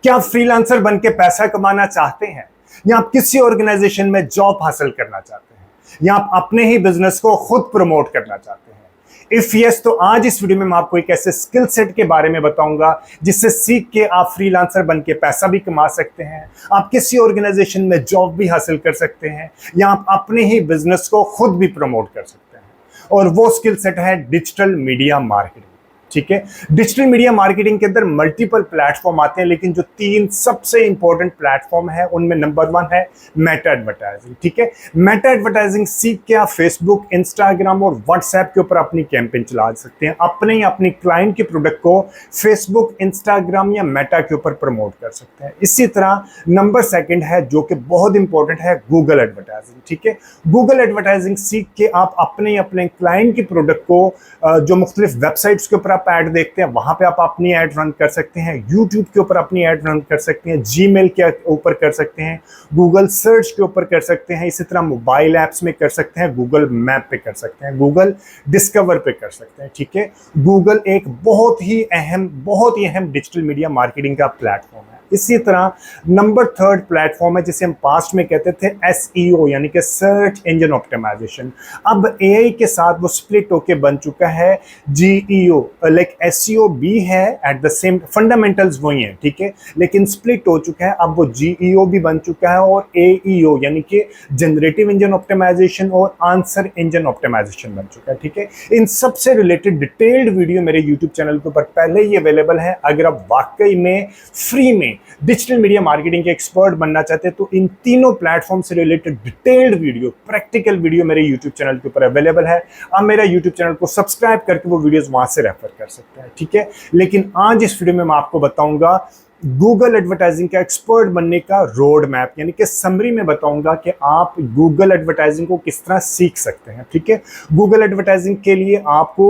क्या आप फ्रीलांसर बन के पैसा कमाना चाहते हैं, या आप किसी ऑर्गेनाइजेशन में जॉब हासिल करना चाहते हैं, या आप अपने ही बिजनेस को खुद प्रमोट करना चाहते हैं? इफ यस, तो आज इस वीडियो में मैं आपको एक ऐसे स्किल सेट के बारे में बताऊंगा जिससे सीख के आप फ्रीलांसर बन के पैसा भी कमा सकते हैं, आप किसी ऑर्गेनाइजेशन में जॉब भी हासिल कर सकते हैं, या आप अपने ही बिजनेस को खुद भी प्रमोट कर सकते हैं। और वो स्किल सेट है डिजिटल मीडिया मार्केटिंग। ठीक है, डिजिटल मीडिया मार्केटिंग के अंदर मल्टीपल प्लेटफॉर्म आते हैं, लेकिन जो तीन सबसे इंपॉर्टेंट प्लेटफॉर्म है उनमें नंबर 1 है मेटा एडवर्टाइजिंग। ठीक है, मेटा एडवर्टाइजिंग सीख के आप फेसबुक, इंस्टाग्राम और व्हाट्सएप के ऊपर अपनी कैंपेन चला सकते हैं, अपनी क्लाइंट के प्रोडक्ट को फेसबुक, इंस्टाग्राम या मेटा के ऊपर प्रमोट कर सकते हैं। इसी तरह नंबर 2 है जो कि बहुत इंपॉर्टेंट है, गूगल एडवर्टाइजिंग। ठीक है, गूगल एडवर्टाइजिंग सीख के आप अपने क्लाइंट के प्रोडक्ट को जो मुख्तलिफ वेबसाइट्स के ऊपर आप ऐड देखते हैं वहां पे आप अपनी ऐड रन कर सकते हैं, यूट्यूब के ऊपर अपनी ऐड रन कर सकते हैं, जीमेल के ऊपर कर सकते हैं, गूगल सर्च के ऊपर कर सकते हैं, इसी तरह मोबाइल ऐप्स में कर सकते हैं, गूगल मैप पे कर सकते हैं, गूगल डिस्कवर पे कर सकते हैं। ठीक है, गूगल एक बहुत ही अहम डिजिटल मीडिया मार्केटिंग का प्लेटफॉर्म है। इसी तरह नंबर 3 प्लेटफॉर्म है जिसे हम पास्ट में कहते थे एसईओ, यानी कि सर्च इंजन ऑप्टिमाइजेशन। अब एआई के साथ वो स्प्लिट होके बन चुका है जीईओ, लाइक एसईओ भी है, एट द सेम फंडामेंटल्स वही है। ठीक है, लेकिन स्प्लिट हो चुका है, अब वो जीईओ भी बन चुका है और एईओ यानी कि जनरेटिव इंजन ऑप्टिमाइजेशन और आंसर इंजन ऑप्टिमाइजेशन बन चुका है। ठीक है, इन सबसे रिलेटेड डिटेल्ड वीडियो मेरे यूट्यूब चैनल के ऊपर पहले ही अवेलेबल है। अगर आप वाकई में फ्री में डिजिटल मीडिया मार्केटिंग के एक्सपर्ट बनना चाहते हैं तो इन तीनों प्लेटफॉर्म से related detailed video, practical video मेरे यूट्यूब चैनल के ऊपर अवेलेबल है। आप मेरा यूट्यूब चैनल को सब्सक्राइब करके वो वीडियोस वहां से रेफर कर सकते हैं। ठीक है, लेकिन आज इस वीडियो में मैं आपको बताऊंगा गूगल एडवर्टाइजिंग का एक्सपर्ट बनने का रोड मैप, यानी कि समरी में बताऊंगा कि आप गूगल एडवर्टाइजिंग को किस तरह सीख सकते हैं। ठीक है, गूगल एडवर्टाइजिंग के लिए आपको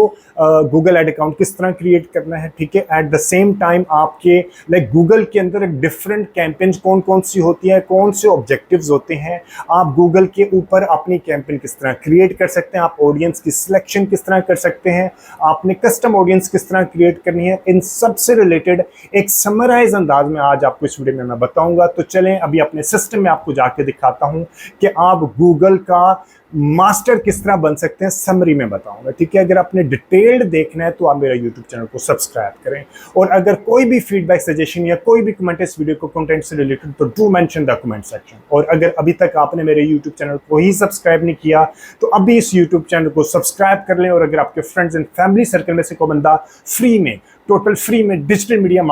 गूगल एड अकाउंट किस तरह क्रिएट करना है। ठीक है, एट द सेम टाइम आपके लाइक गूगल के अंदर डिफरेंट कैंपेन्स कौन कौन सी होती है, कौन से ऑब्जेक्टिव्स होते हैं, आप गूगल के ऊपर अपनी कैंपेन किस तरह क्रिएट कर सकते हैं, आप ऑडियंस की सिलेक्शन किस तरह कर सकते हैं, आपने कस्टम ऑडियंस किस तरह क्रिएट करनी है, इन सब से रिलेटेड एक समराइज अंदाज में आज आपको इस वीडियो में मैं बताऊंगा। तो चलें अभी अपने सिस्टम में आपको जाके दिखाता हूं कि आप गूगल का मास्टर किस तरह बन सकते हैं, समरी में बताऊंगा। ठीक है, अगर आपने डिटेल्ड देखना है तो आप मेरा यूट्यूब चैनल को सब्सक्राइब करें, और अगर कोई भी फीडबैक, सजेशन या कोई भी कमेंट इस वीडियो को कंटेंट से रिलेटेड तो do mention the comment section. और अगर अभी तक आपने मेरे यूट्यूब चैनल को ही सब्सक्राइब नहीं किया तो अभी इस यूट्यूब चैनल को सब्सक्राइब कर लें। और अगर आपके फ्रेंड्स एंड फैमिली सर्कल में से कोई बंदा फ्री में, टोटल फ्री में डिजिटल मीडिया